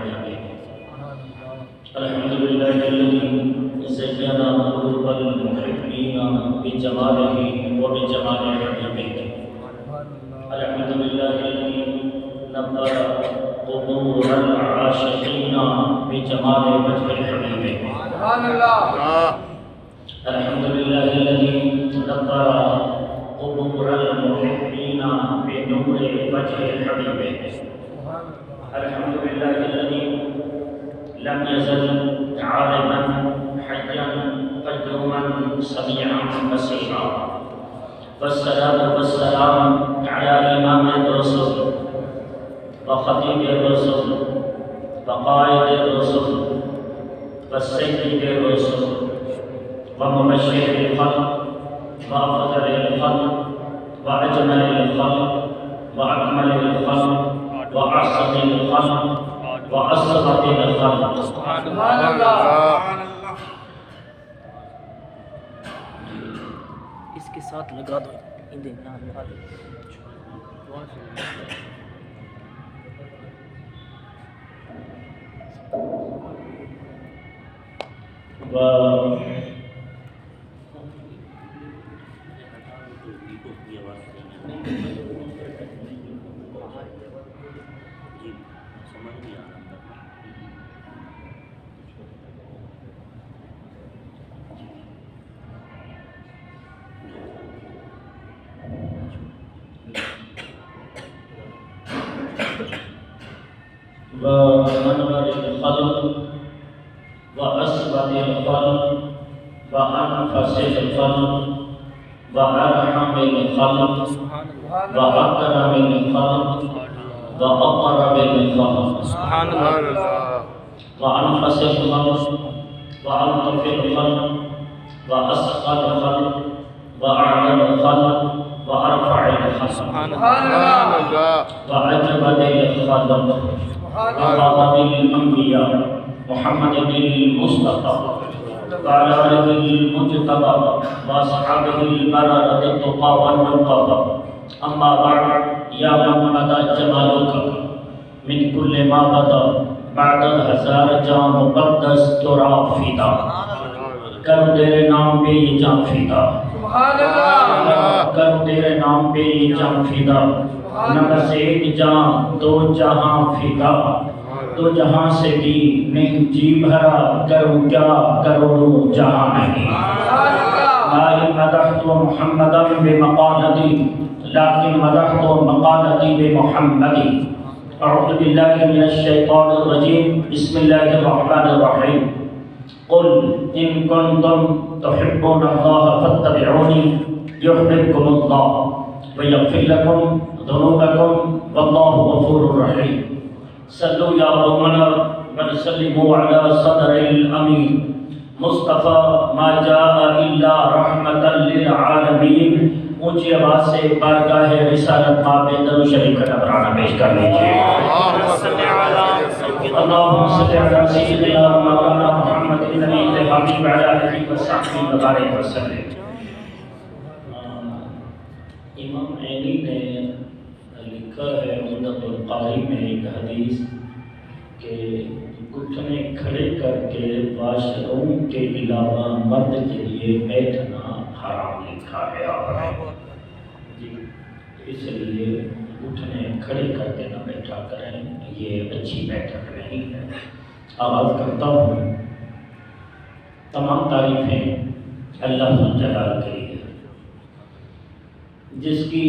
به الحمد لله الذي زين قلوب المحبين بجماله وبجمال حبيبه الحمد لله الذي نبر قبور العاشقين بجمال وجه حبيبه سبحان الله الحمد لله الذي نبر قبور المحبين بنور وجه حبيبه الحمد لله الذي لم يزل عالما حيا قيوما سميعا بصيرا والصلاة والسلام على إمام الرسل وخطيب الرسل وقائد الرسل والسيد الرسل ومبشر الخلق وأفضل الخلق وأجمل الخلق وأكمل الخلق وأعصم الخلق وأصغر الخلق سبحان اللہ. اس کے ساتھ لگا دو لگا دو. ومنور الخلق وأسبد الخلق وأنفس الخلق وأرحم الخلق وأكرم الخلق وأقرب الخلق سبحان اللہ. وأنفس الخلق وألطف الخلق وأسقى الخلق وأعلى الخلق وأرفع الخلق سبحان اللہ. وأجمد الخلق وخاتم الأنبياء محمد المصطفى وعلى آله المجتبى وأصحابه البررة التقى والنقبى أما بعد يا من بدا جمالك من كل ما بدا بعد الهزار جاء مقدس تراب فدا کر تیرے نام پہ یہ جان فدا کر تیرے نام پہ یہ جان فدا نہ بس ایک جان دو جہاں فدا دو جہاں سے بھی نہیں جی بھرا کروں کیا کروڑوں جہاں نہیں لا مدحت محمدا بمقالتی لیکن مدحت مقالتی بمحمدی اعوذ باللہ من الشیطان الرجیم بسم اللہ الرحمن الرحیم قل ان کنتم تحبون اللہ فاتبعونی یحببکم اللہ ویغفر لکم ذنوبکم واللہ غفور رحیم صلو یا قومنا ونسلموا علی صدر الامین مصطفیٰ ما جاء الا رحمتا للعالمین. اونچی آواز سے بارگاہ رسالت ماں پہ درود شریف کا نذرانہ پیش کر لیجیے. اللہم صلی علی سیدنا مولانا محمد النبی الحبیب علی آلہ وصحبہ وبارک وسلم. امام عینی نے لکھا ہے عمدۃ القاری میں ایک حدیث کہ گھٹنے کھڑے کر کے واش روم کے علاوہ مرد کے لیے بیٹھنا حرام لکھا ہے آپ نے جی. اس لیے گھٹنے کھڑے کر کے نہ بیٹھا کریں، یہ اچھی بیٹھک نہیں ہے. آغاز کرتا ہوں. تمام تعریفیں اللہ ذوالجلال کے لیے جس کی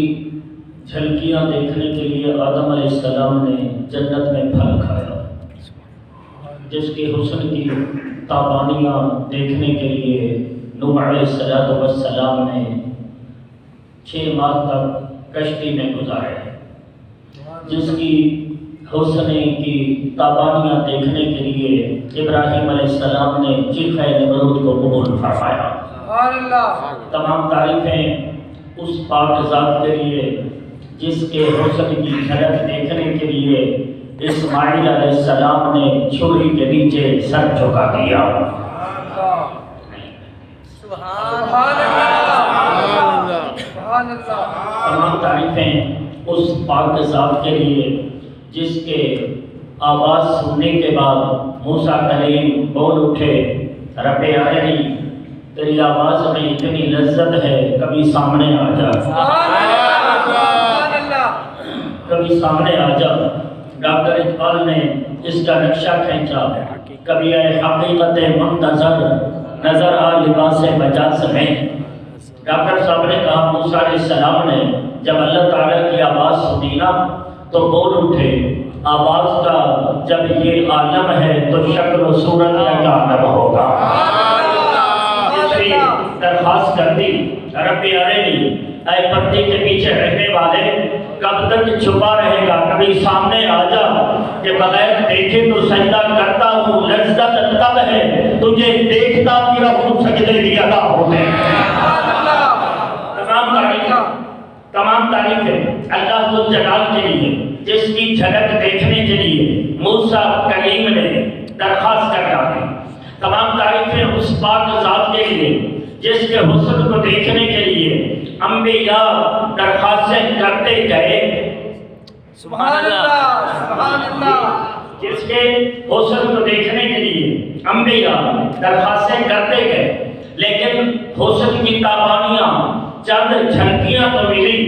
جھلکیاں دیکھنے کے لیے آدم علیہ السلام نے جنت میں پھل کھایا، جس کے حسن کی تابانیاں دیکھنے کے لیے نوح علیہ السلام نے 6 ماہ تک کشتی میں گزارے، جس کی حسن کی تابانیاں دیکھنے کے لیے ابراہیم علیہ السلام نے چیخ نمرود کو قبول فرمایا. تمام تعریفیں اس پاک ذات کے لیے جس کے حسن کی جھلک دیکھنے کے لیے اسماعیل علیہ السلام نے چھری کے نیچے سر جھکا دیا. تمام تعریفیں اس پاک ذات کے لیے جس کے آواز سننے کے بعد موسیٰ کلیم بول اٹھے، رب ارنی، تیری آواز میں اتنی لذت ہے، کبھی سامنے آ جا، کبھی سامنے آ جا۔ ڈاکٹر اقبال نے اس کا نقشہ کھینچا، کبھی اے حقیقت منتظر نظر آ لباس مجاز میں۔ ڈاکٹر صاحب نے کہا موسیٰ علیہ السلام نے جب اللہ تعالیٰ کی آواز سنی نا تو بول اٹھے، آواز کا جب یہ عالم ہے تو شکل و صورت کا عالم ہوگا۔ اس لیے درخواست کر دی، رب ارنی، اے پردے کے پیچھے رہنے والے، کب تک چھپا رہے گا، کبھی سامنے آ جا کہ بغیر دیکھے تو سجدہ کرتا ہوں، لذت تب ہے تجھے دیکھتا بھی رہوں، سجدے بھی ادا ہوتے ہیں۔ تمام تعریفیں اللہ ذو الجلال کے لیے، جس کی جھلک دیکھنے کے لیے موسیٰ کلیم نے درخواست کر ڈالی۔ تمام تعریفیں اس پاک ذات کے لیے جس کے حسن کو دیکھنے کے لیے انبیاء درخواستیں کرتے گئے۔ سبحان اللہ، سبحان اللہ۔ جس کے حسن کو دیکھنے کے لیے انبیاء درخواستیں کرتے گئے، لیکن حسن کی تابانیاں چند جھلکیاں تو ملی،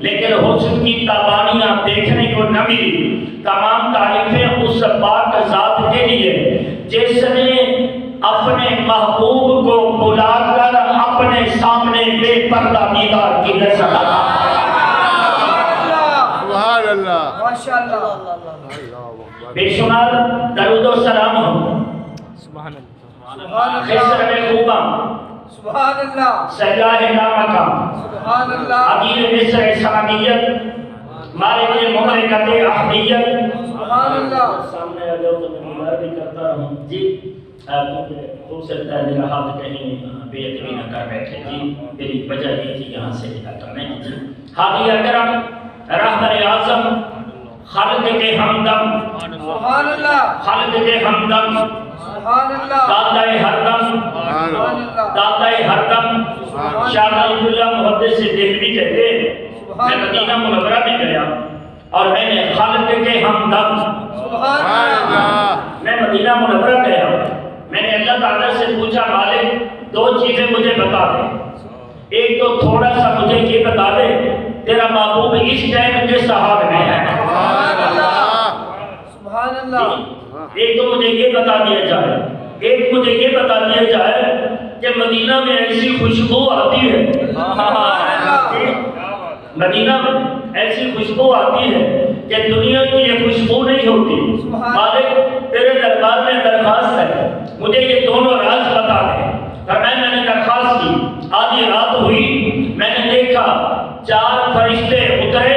لیکن حسن کی تابانیاں دیکھنے کو نہ ملی۔ تمام تعریفیں اس پاک ذات کے لیے جس نے اپنے محبوب کو بلا کر اپنے سامنے بے پردہ دیدار کی نذر عطا۔ سبحان اللہ، ماشاءاللہ، بے شمار درود و سلام ہو سبحان اللہ، خسر میں خوباں، سبحان اللہ، سیاہ نامکہ، سبحان اللہ، عقیل مصر اسلامیت، مالک مملکت احمدیت۔ سبحان اللہ۔ سامنے آ جاؤ تو میں بیمار بھی کرتا رہوں جی، ہو سکتا ہے میرا ہاتھ کہیں بے ادبی نہ کر بیٹھے جی، میری وجہ یہ تھی یہاں سے نکلتا نہیں جی۔ ہادی اکرم، رہبر اعظم، خالق کے ہمدم، سبحان اللہ، خالق کے ہمدم، سبحان اللہ، دادۂ ہردم، سبحان اللہ، دادۂ ہردم۔ شاہ علی اللہ محدث دہلوی کہتے ہیں میں مدینہ منورہ میں گیا اور میں نے خالق کے ہمدم، سبحان اللہ، میں مدینہ منورہ گیا، میں نے اللہ تعالیٰ سے پوچھا مالک دو چیزیں مجھے بتا دے، ایک تو تھوڑا سا مجھے یہ بتا دے تیرا محبوب اس ٹائم کس حال میں ہے، سبحان اللہ، سبحان اللہ، ایک تو مجھے یہ بتا دیا جائے، ایک مجھے یہ بتا دیا جائے کہ مدینہ میں ایسی خوشبو آتی ہے، مدینہ میں ایسی خوشبو آتی ہے کہ دنیا کی یہ خوشبو نہیں ہوتی۔ مالک تیرے دربار میں درخواست ہے مجھے یہ دونوں راز بتا دے۔ فرمایا میں نے درخواست کی، آدھی رات ہوئی، میں نے دیکھا 4 فرشتے اترے،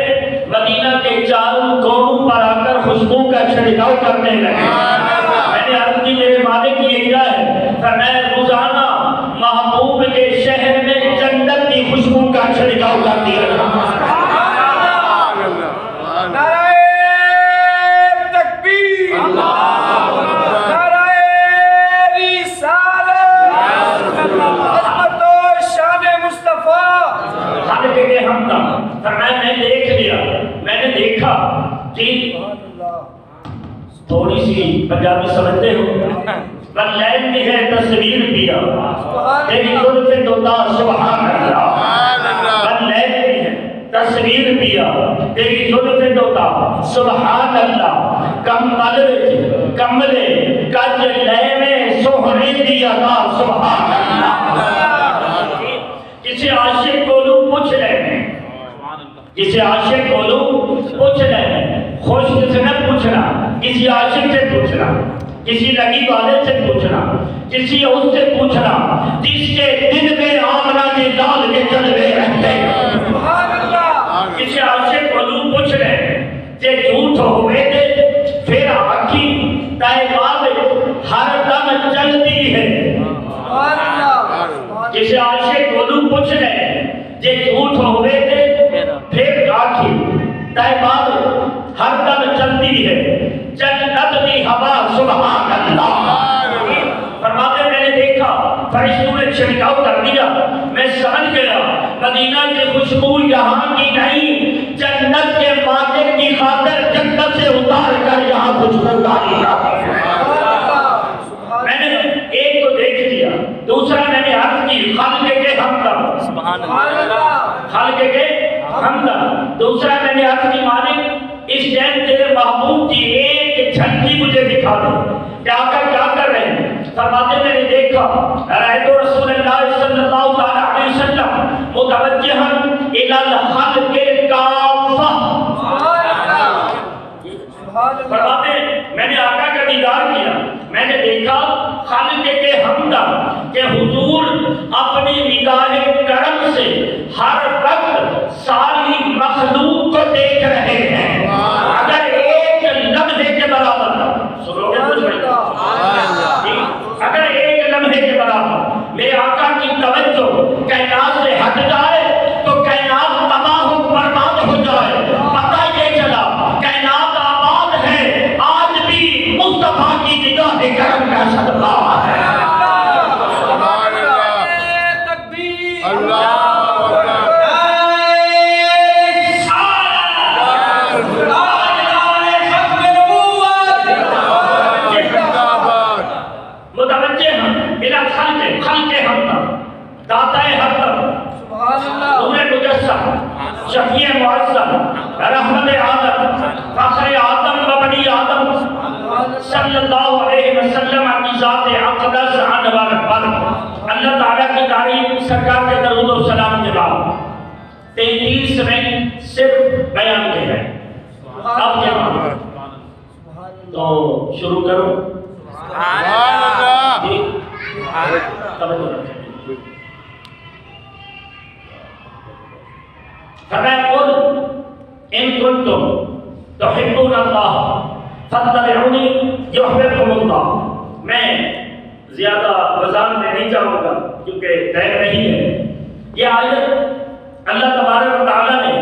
مدینہ کے چاروں کونوں پر آ کر خوشبو کا چھڑکاؤ کرنے لگے۔ میں نے عرض کی میرے مالک یہ کیا ہے؟ فرمایا روزانہ محبوب کے شہر میں جنت کی خوشبو کا چھڑکاؤ کر دیا۔ نعرہ تکبیر، نعرہ رسالت، عظمت و شان مصطفیٰ۔ خالق کے ہمدم، فرمایا میں دیکھ لیا، میں نے دیکھا کہ تھوڑی سی پنجابی سمجھتے ہو، واللیل بھی ہے تصویر پیا، تیری زلف دوتا سبحان اللہ، واللیل بھی ہے تصویر پیا، تیری زلف دوتا سبحان اللہ، کملے کج لے میں سوہنے دیا دا سبحان اللہ۔ کسی عاشق کو لوگ پوچھ رہے ہیں، کسی عاشق کو لوگ پوچھ رہے ہیں، خوش سے نہ پوچھنا، کسی عاشق سے پوچھنا، کسی لگی والے سے پوچھنا، کسی اس سے پوچھنا جس کے دل میں آمنہ کے لال کے جلوے رہتے ہیں۔ کسی عاشق کو لوگ پوچھ رہے ہیں کہ جھوٹ ہوئے تھے پھر آنکھی طیبہ ہر دم چلتی ہے۔ کسی عاشق کو لوگ پوچھ رہے ہیں کہ جھوٹ ہوئے تھے پھر آنکھی طیبہ ہر دم چلتی ہے، جنت کی ہوا سبحان اللہ۔ فرماتے میں نے دیکھا فرشتوں نے چھڑکاؤ کر دیا، میں سمجھ گیا مدینہ کی خوشبو یہاں کی نہیں، جنت کے مالک کی خاطر جنت سے اتار اتر کر یہاں تجھ کو گالیاں دے۔ میں نے ایک کو دیکھ لیا، دوسرا میں نے عرض کی خالق کے ہمدم، سبحان اللہ، خالق کے ہمدم، دوسرا میں نے عرض کی مالک اس ٹائم تیرے محبوب کی ایک جھلکی مجھے دکھا دے کہ آقا کیا کر رہے ہیں؟ فرماتے میں نے دیکھا رأیت رسول اللہ صلی اللہ تعالی علیہ وسلم متوجہا الی الخلق کافہ۔ فرماتے میں نے آقا کا دیدار کیا، میں نے دیکھا خالق کے حمدہ کہ حضور اپنی نگاہ کرم سے ہر وقت ساری مخلوق کو دیکھ رہے ہیں۔ اگر ایک لمحے کے برابر سنو گے کچھ بھائی، اگر ایک لمحے کے برابر میرے آقا کی توجہ کائنات سے ہٹ جائے تو کائنات تباہ و برباد ہو جائے۔ پتہ یہ چلا کائنات آباد ہے آج بھی مصطفیٰ کی نگاہ کرم کا صدقہ ہے۔ شفیع معظم رحمت آدم فخر آدم و بنی آدم صلی اللہ علیہ وسلم کی ذات اقدس انور پر اللہ تعالیٰ کی تعریف سرکار کے درود و سلام کے بعد 33 میں صرف بیان کے ہے۔ اب جمع تو شروع کرو۔ فرمایا قل ان کنتم تحبون اللہ فاتبعونی یحببکم اللہ۔ میں زیادہ وضاحت میں نہیں جاؤں گا کیونکہ ٹائم نہیں ہے۔ یہ آیت اللہ تبارک و تعالیٰ نے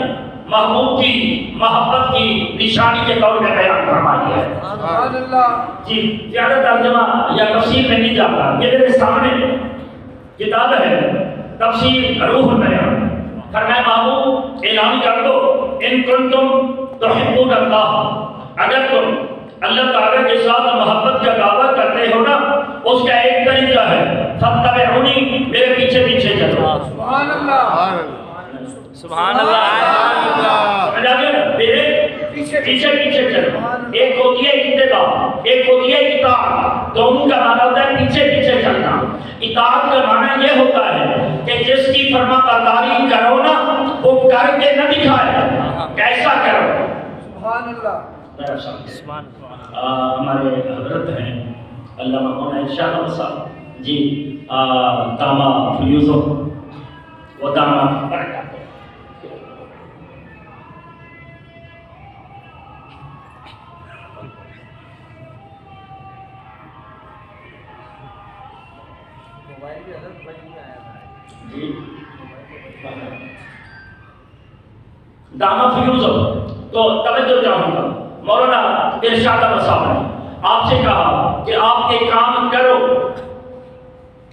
محبوب کی محبت کی نشانی کے طور میں بیان فرمائی ہے۔ سبحان اللہ۔ جی زیادہ ترجمہ یا تفسیر میں نہیں جاتا، یہ میرے سامنے کتاب ہے تفسیر روح البیان۔ فرمایا محبوب اعلان کر دو ان کنتم تحبون اللہ، اگر تم اللہ تعالیٰ کے ساتھ محبت کا دعویٰ کرتے ہو نا، اس کا ایک طریقہ ہے فاتبعونی، میرے پیچھے پیچھے چلو۔ سبحان اللہ، سبحان اللہ، سمجھ آگے نا؟ میرے پیچھے پیچھے چلو۔ ایک ہوتی ہے اتباع، ایک ہوتی ہے اطاعت، دونوں کا معنی ہوتا ہے پیچھے پیچھے چلنا۔ اطاعت کا معنی یہ ہوتا ہے کہ جس کی فرما برداری کرو نا وہ کر کے نہ دکھائے، کیسا کرو۔ سبحان اللہ، ہمارے حضرت ہیں علامہ مولانا ارشاد صاحب جی، دامہ یوسف، وہ دامہ برکات۔ دامہ فیوز ہو تو توجہ چاہوں گا۔ مولانا ارشاد صاحب نے آپ سے کہا کہ آپ یہ کام کرو،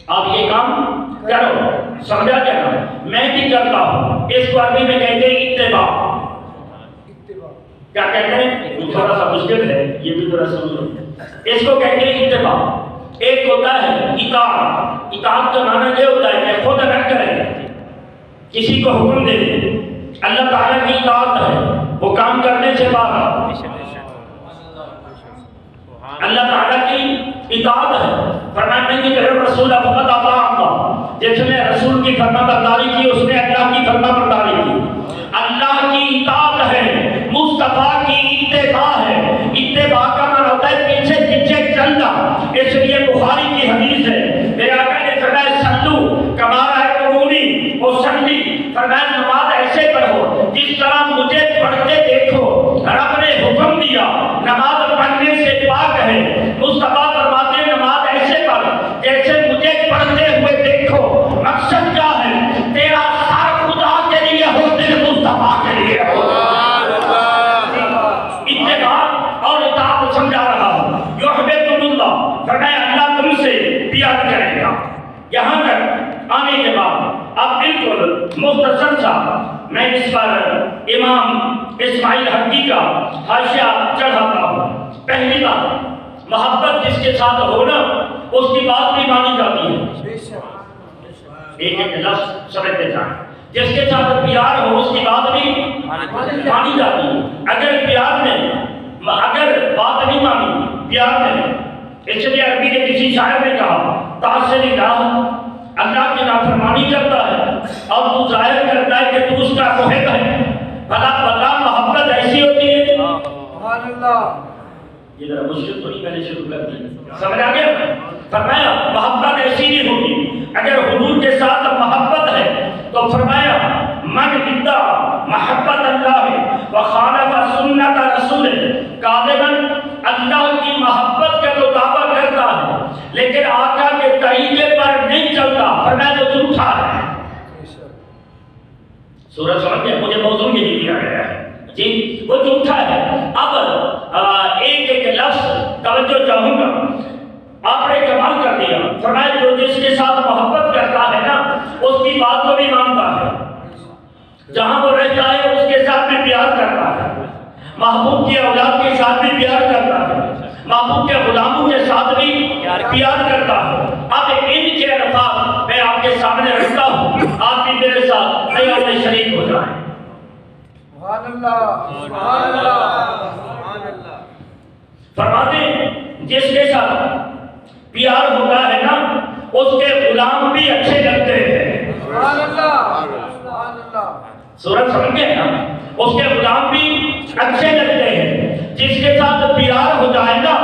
آپ یہ کام کرو، سمجھا کیا؟ میں بھی کرتا ہوں، اس کو عربی میں کہتے ہیں اتباع۔ کیا کہتے ہیں؟ تھوڑا سا مشکل ہے، یہ بھی ذرا سن لو۔ اس کو کہتے ہیں اتباع۔ ایک ہوتا ہے اطاعت، اطاعت کا معنی یہ ہوتا ہے کہ خود نہ کرے، کسی کو حکم دے دے۔ اللہ تعالیٰ کی اطاعت ہے، وہ کام کرنے سے باہر۔ اللہ تعالیٰ کی اطاعت ہے، فرمایا میں نے کہ رسول فقط اطاع اللہ، جس نے رسول کی فرما برداری کی اس نے اللہ کی فرما برداری کی۔ اللہ کی اطاعت ہے، مصطفیٰ کی اتباع ہے۔ اتباع کا معنی ہوتا ہے پیچھے پیچھے چلنا۔ اس لیے بخاری کی حدیث ہے، میرے آقا نے فرمایا سلو کما رأیتمونی اصلی، فرمایا نماز ایسے پڑھو جس طرح مجھے پڑھتے دیکھو۔ رب نے حکم دیا نماز پڑھنے سے پاک ہے، مصطفیٰ فرماتے ہیں نماز ایسے پڑھ جیسے مجھے پڑھتے ہوئے دیکھو۔ مقصد کیا ہے؟ تیرا سر خدا کے لیے ہو، دل مصطفیٰ کے لیے ہو۔ اتباع اور اطاعت سمجھا رہا ہوں۔ یحببکم اللہ، فرمایا اللہ تم سے پیار کرے گا۔ یہاں تک آنے کے بعد اب بالکل مختصر سا میں اس پر امام اسماعیل حقی کا حاشیہ چڑھاتا ہوں۔ پہلی بات، محبت جس کے ساتھ ہو نا اس کی بات بھی مانی جاتی ہے۔ ایک ایک لفظ سمجھتے جائیں، جس کے ساتھ پیار ہو اس کی بات بھی مانی جاتی ہے۔ اگر پیار میں اگر بات نہیں مانی پیار میں، اس لیے عربی کے کسی شاعر نے کہا تاثر الہ اللہ کی نافرمانی کرتا ہے اور تو ظاہر کرتا ہے کہ تو اس کا محب ہے۔ بھلا بتا محبت ایسی ہوتی ہے؟ سبحان اللہ۔ یہ ذرا مشکل تو نہیں، میں نے شروع کر دی، سمجھ آ گیا؟ فرمایا محبت ایسی نہیں ہوتی۔ اگر حضور کے ساتھ محبت ہے تو فرمایا من ادعا محبت اللہ وخالف سنت رسول کاذبا، اللہ کی محبت کا تو دعویٰ کرتا ہے لیکن آقا کے طریقے پر نہیں چلتا، فرمایا تو جھوٹا ہے۔ سورہ سمجھ گئے؟ مجھے موضوع یہی دیا گیا ہے جی، وہ جھوٹا ہے۔ اب ایک ایک لفظ توجہ چاہوں گا، آپ نے کمال کر دیا۔ فرمایا جو جس کے ساتھ محبت کرتا ہے نا اس کی بات کو بھی مانتا ہے، جہاں وہ رہتا ہے اس کے ساتھ بھی پیار کرتا ہے، محبوب کی اولاد کے ساتھ بھی پیار کرتا ہے، محبوب کے غلاموں کے ساتھ بھی پیار کرتا ہے۔ اب ان کے الفاظ میں آپ کے سامنے رکھتا ہوں، آپ بھی میرے ساتھ بیان میں شریک ہو جائیں۔ سبحان اللہ، سبحان اللہ، سبحان اللہ۔ فرماتے ہیں جس کے ساتھ پیار ہوتا ہے نا اس کے غلام بھی اچھے لگتے ہیں۔ سبحان اللہ، سبحان اللہ۔ سورج سمجھ گئے نا؟ اس کے غلام بھی اچھے لگتے ہیں۔ جس کے ساتھ پیار ہو جائے گا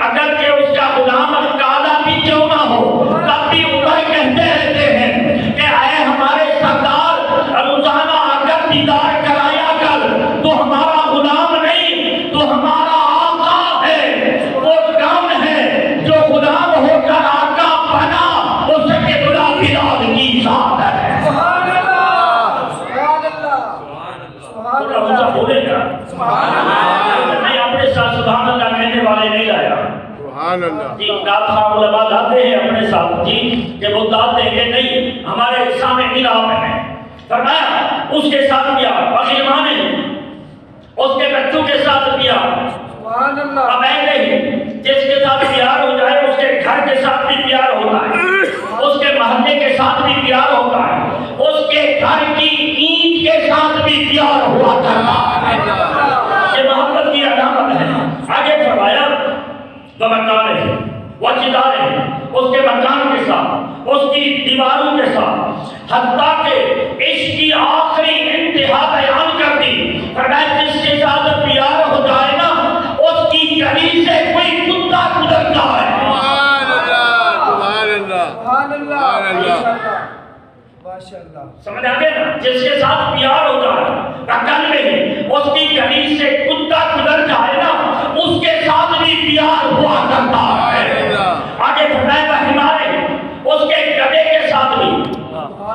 اگر کہ اس کا غلام کالا بھی کیوں نہ ہو تب بھی اوپر کہتے رہتے ہیں کہ اے ہمارے سردار روزانہ آ کر دیدار کرایا کر، تو ہمارا غلام نہیں تو ہمارا آقا ہے۔ وہ کون ہے جو غلام ہو کر آقا بنا؟ اس کے غلام بلال کی ذات ہے۔ سبحان اللہ، سبحان اللہ، سبحان تھوڑا اونچا اللہ، بولے گا؟ سبحان اللہ۔ میں اپنے ساتھ سبحان اللہ کہنے والے نہیں لایا سبحان اللہ۔ جی، داد خواہ علماء لاتے ہیں اپنے ساتھ جی کہ وہ داد دیں گے نہیں، ہمارے سامنے نظام ہے۔ فرمایا اس کے ساتھ کیا غلمان نے اس کے بچوں کے ساتھ کیا۔ سبحان اللہ، اب ایسے ہی جس کے ساتھ پیار ہو جائے اس کے گھر کے ساتھ بھی پیار ہوتا ہے، اس کے محلے کے ساتھ بھی پیار ہوتا ہے، اس کے گھر کی اینٹ کے ساتھ بھی پیار ہوا کرتا ہے۔ یہ محبت کی علامت ہے۔ آگے فرمایا وہ مکان ہے، وہ جدار ہے، اس کے مکان کے ساتھ، اس کی دیواروں کے ساتھ، حتیٰ کہ عشق کی آخری انتہا بیان کر دی۔ فرمایا جس کے ساتھ پیار ہو جائے نا اس کی گلی سے کوئی کتا گزرتا ہے۔ سبحان اللہ، سبحان اللہ، سبحان اللہ، سبحان اللہ۔ ماشاء اللہ۔ سمجھ آ گیا نا؟ جس کے ساتھ پیار ہو جائے رکن میں اس کی گلی سے کتا گزر جائے نا اس کے ساتھ بھی پیار ہوا کرتا ہے۔ آگے فرمایا ہمارے اس کے گدھے کے ساتھ بھی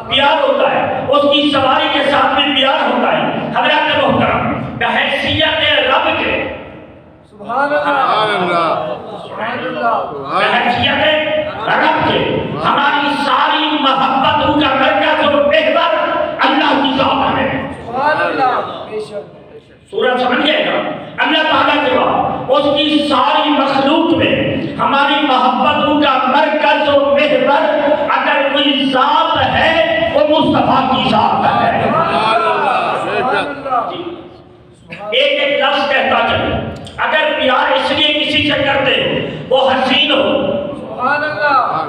پیار ہوتا ہے، اس کی سواری کے ساتھ بھی پیار ہوتا ہے۔ حضرات محترم بحیثیت رب کے سبحان سبحان اللہ، اللہ، سبحان اللہ، بحیثیت رب کے ہماری ساری محبتوں کا مرکز اور محور اللہ کی ذات ہے۔ سبحان اللہ، بے شک۔ سورج سمجھ گئے نا؟ اللہ تعالیٰ کے بعد اس کی ساری مخلوق میں ہماری محبتوں کا مرکز اور محور اگر کوئی ذات ہے وہ مصطفیٰ کی ذات ہے۔ سبحان اللہ، سبحان اللہ، جی، ایک ایک لفظ کہتا چلے، اگر پیار اس لیے کسی سے کرتے ہو وہ حسین ہو سبحان اللہ،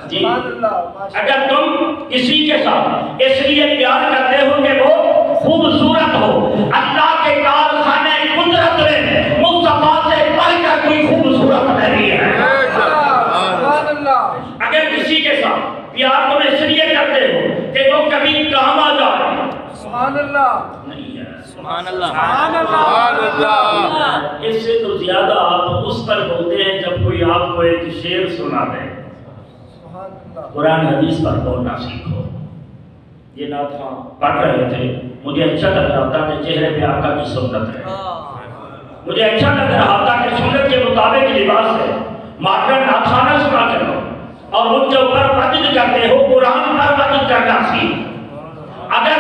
جی، سبحان اللہ، ماشاء اگر تم کسی کے ساتھ اس لیے پیار کرتے ہو کہ وہ خوبصورت ہو، اللہ کے کارخانے قدرت میں مصطفیٰ سے بڑھ کر کوئی خوبصورت نہیں ہے۔ سبحان اللہ، اگر کسی کے ساتھ پیار تم اس لیے کرتے ہو کہ وہ کبھی کام آ جائے سبحان اللہ، نہیں ہے۔ سبحان اللہ، سبحان سبحان اللہ۔ اس سے تو زیادہ آپ اس پر بولتے ہیں جب کوئی آپ کو ایک شعر سنا دے۔ سبحان اللہ، قرآن حدیث پر بولنا سیکھو۔ یہ نعت خواں پڑھ رہے تھے، مجھے اچھا لگ رہا تھا کہ چہرے پہ آقا کی سنت ہے، مجھے اچھا لگ رہا تھا کہ سنت کے مطابق لباس ہے، ماڈرن نعت خواں سنا کرو اور ان کے اوپر وجد کرتے ہو، قرآن پر وجد کرنا سیکھ۔ اگر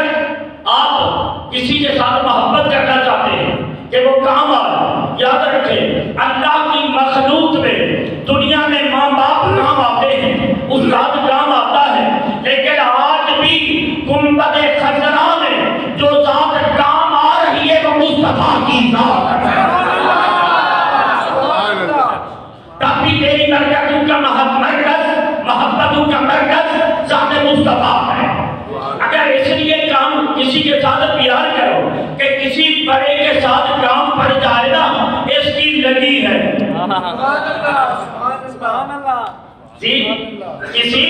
آپ کسی کے ساتھ محبت کرنا چاہتے ہیں کہ وہ کام آئے، یاد رکھیں اللہ کی مخلوق میں دنیا میں ماں باپ کام آتے ہیں، استاد کام آتا ہے، لیکن آج بھی گنبد خضرا میں جو ذات کام آ رہی ہے وہ مصطفیٰ کی ذات ہے۔ تب بھی تیری مرکزوں کا محبتوں کا مرکز ذات مصطفیٰ ہے۔ اگر اس لیے کام کسی کے ساتھ پیار کرو کہ کسی بڑے کے ساتھ کام پڑ جائے نا، اس کی لگی ہے جی، کسی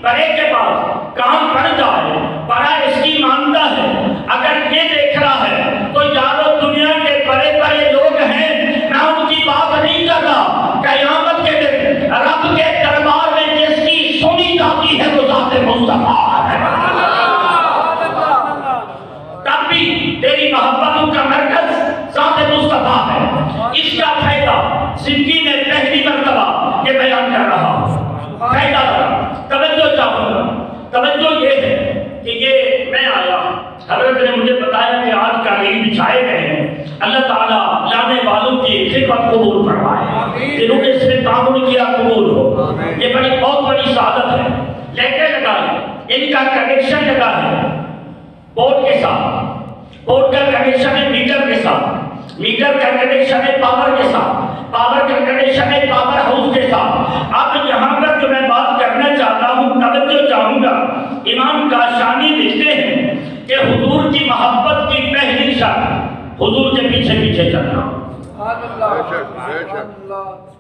بڑے کے پاس کام پڑ جائے، بڑا اس کی مانتا ہے، اگر یہ دیکھ رہا ہے تو یارو دنیا کے بڑے بڑے لوگ ہیں، میں ان کی بات نہیں کر رہا، قیامت کے دن رب کے دربار میں جس کی سنی جاتی ہے وہ ذات مصطفیٰ ہے۔ تب بھی تیری محبتوں کا مرکز ذات مصطفیٰ ہے۔ اس کا فائدہ زندگی میں پہلی مرتبہ یہ بیان کر رہا ہوں، فائدہ توجہ چاہوں گا۔ توجہ یہ ہے کہ یہ میں آیا، حضرت نے مجھے بتایا کہ آج قالین بچھائے گئے ہیں، اللہ تعالیٰ لانے والوں کی خدمت قبول فرمائے، جنہوں نے اس میں تعاون کیا قبول ہو، یہ بہت بڑی سعادت ہے۔ لیکن لگائے ان کا کنیکشن لگا ہے بورڈ کے ساتھ، بورڈ کا کنیکشن ہے میٹر کے ساتھ، میٹر کا کنیکشن ہے پاور کے ساتھ، پاور کا کنیکشن ہے پاور ہاؤس کے ساتھ۔ اب یہاں پر جو میں بات کرنا چاہتا ہوں، توجہ چاہوں گا، امام کاشانی لکھتے ہیں کہ حضور کی محبت کی پہلی شرط حضور کے پیچھے پیچھے چلنا۔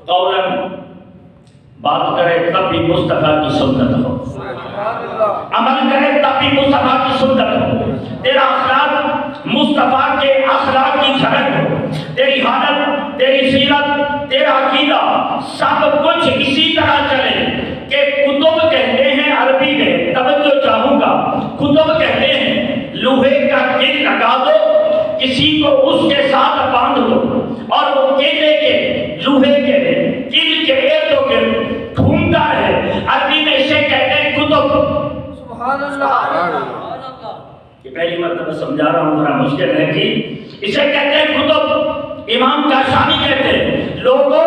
قولاً بات کرے تب بھی مصطفیٰ کی سنت ہو، عمل کرے تب بھی مصطفیٰ کی سنت ہو، تیرا اخلاق مصطفیٰ کے اخلاق کی جھلک ہو، تیری حالت، تیری سیرت، تیرا عقیدہ سب کچھ اسی طرح چلے کہ کتب کہتے ہیں عربی میں، توجہ چاہوں گا، کتب کہتے ہیں لوہے کا گل لگا دو، کسی کو اس کے ساتھ باندھ دو اور وہ کیلے کے لوہے کے گل کے ارد گرد گھومتا ہے، عربی میں اسے کہتے ہیں کتب۔ سبحان اللہ، یہ پہلی مرتبہ سمجھا رہا ہوں، ذرا مشکل ہے کہ اسے کہتے ہیں کتب۔ امام کاشانی کہتے ہیں لوگوں